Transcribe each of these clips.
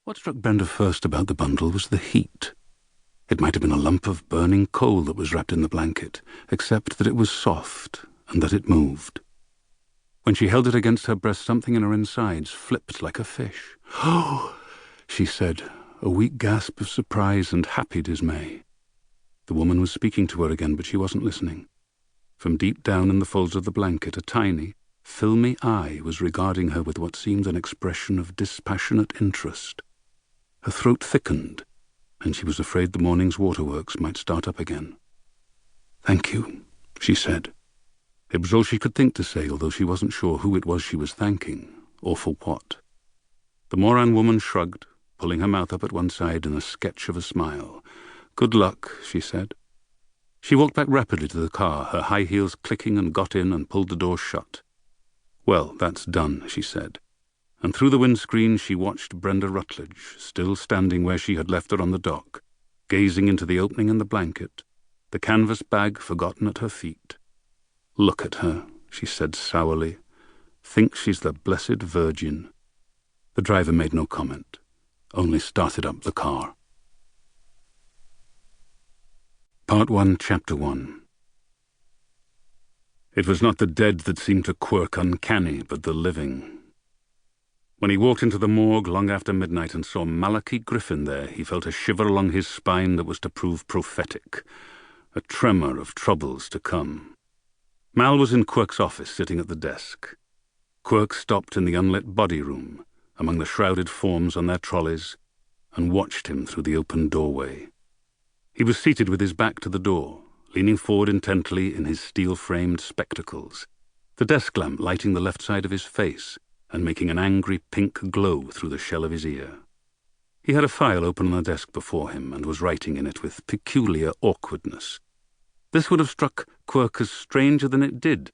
What struck Brenda first about the bundle was the heat. It might have been a lump of burning coal that was wrapped in the blanket, except that it was soft and that it moved. When she held it against her breast, something in her insides flipped like a fish. "Oh!" she said, a weak gasp of surprise and happy dismay. The woman was speaking to her again, but she wasn't listening. From deep down in the folds of the blanket, a tiny, filmy eye was regarding her with what seemed an expression of dispassionate interest. Her throat thickened, and she was afraid the morning's waterworks might start up again. "Thank you," she said. It was all she could think to say, although she wasn't sure who it was she was thanking, or for what. The Moran woman shrugged, pulling her mouth up at one side in a sketch of a smile. "Good luck," she said. She walked back rapidly to the car, her high heels clicking, and got in and pulled the door shut. "Well, that's done," she said. And through the windscreen she watched Brenda Rutledge, still standing where she had left her on the dock, gazing into the opening in the blanket, the canvas bag forgotten at her feet. "Look at her," she said sourly. "Think she's the Blessed Virgin." The driver made no comment, only started up the car. Part 1, Chapter 1. It was not the dead that seemed to Quirke uncanny, but the living. When he walked into the morgue long after midnight and saw Malachi Griffin there, he felt a shiver along his spine that was to prove prophetic, a tremor of troubles to come. Mal was in Quirke's office, sitting at the desk. Quirke stopped in the unlit body room, among the shrouded forms on their trolleys, and watched him through the open doorway. He was seated with his back to the door, leaning forward intently in his steel-framed spectacles, the desk lamp lighting the left side of his face and making an angry pink glow through the shell of his ear. He had a file open on the desk before him and was writing in it with peculiar awkwardness. This would have struck Quirke as stranger than it did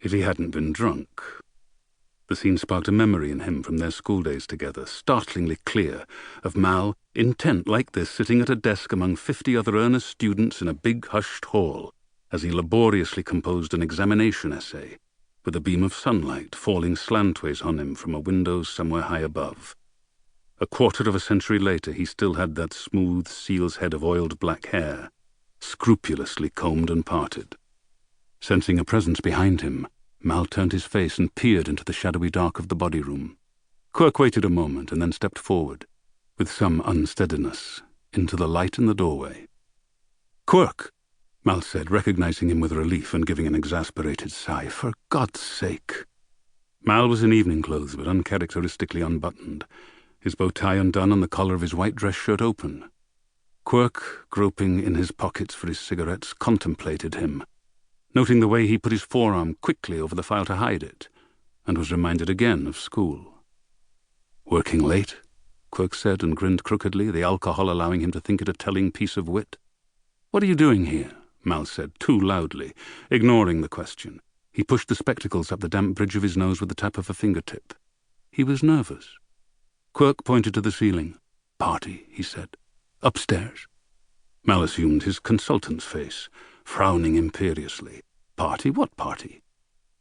if he hadn't been drunk. The scene sparked a memory in him from their school days together, startlingly clear, of Mal, intent like this, sitting at a desk among 50 other earnest students in a big hushed hall, as he laboriously composed an examination essay, with a beam of sunlight falling slantways on him from a window somewhere high above. A quarter of a century later he still had that smooth seal's head of oiled black hair, scrupulously combed and parted. Sensing a presence behind him, Mal turned his face and peered into the shadowy dark of the body room. Quirke waited a moment and then stepped forward, with some unsteadiness, into the light in the doorway. "Quirke!" Mal said, recognizing him with relief and giving an exasperated sigh. "For God's sake!" Mal was in evening clothes, but uncharacteristically unbuttoned, his bow tie undone and the collar of his white dress shirt open. Quirke, groping in his pockets for his cigarettes, contemplated him, noting the way he put his forearm quickly over the file to hide it, and was reminded again of school. "Working late?" Quirke said, and grinned crookedly, the alcohol allowing him to think it a telling piece of wit. "What are you doing here?" Mal said, too loudly, ignoring the question. He pushed the spectacles up the damp bridge of his nose with the tap of a fingertip. He was nervous. Quirke pointed to the ceiling. "Party," he said. "Upstairs." Mal assumed his consultant's face, frowning imperiously. "Party? What party?"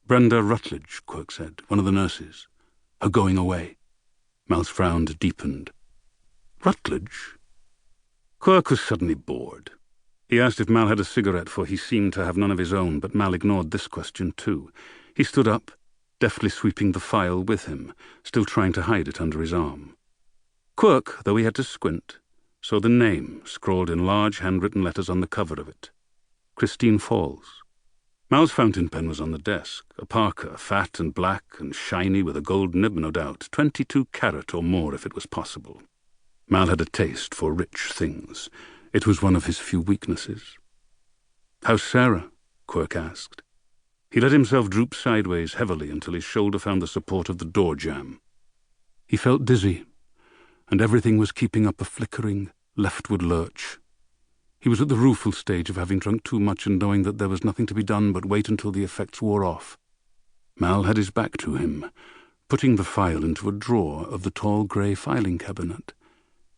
"Brenda Rutledge," Quirke said, "one of the nurses. Her going away." Mal's frown deepened. "Rutledge?" Quirke was suddenly bored. He asked if Mal had a cigarette, for he seemed to have none of his own, but Mal ignored this question too. He stood up, deftly sweeping the file with him, still trying to hide it under his arm. Quirke, though he had to squint, saw the name scrawled in large handwritten letters on the cover of it. Christine Falls. Mal's fountain pen was on the desk, a Parker, fat and black and shiny with a gold nib, no doubt, 22 carat or more if it was possible. Mal had a taste for rich things. It was one of his few weaknesses. "How's Sarah?" Quirke asked. He let himself droop sideways heavily until his shoulder found the support of the door jamb. He felt dizzy, and everything was keeping up a flickering, leftward lurch. He was at the rueful stage of having drunk too much and knowing that there was nothing to be done but wait until the effects wore off. Mal had his back to him, putting the file into a drawer of the tall grey filing cabinet.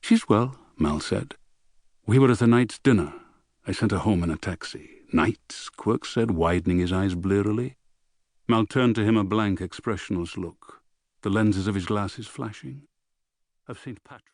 "She's well," Mal said. "We were at a night's dinner. I sent her home in a taxi." "Nights?" Quirke said, widening his eyes blearily. Mal turned to him a blank, expressionless look, the lenses of his glasses flashing. "Of St. Patrick."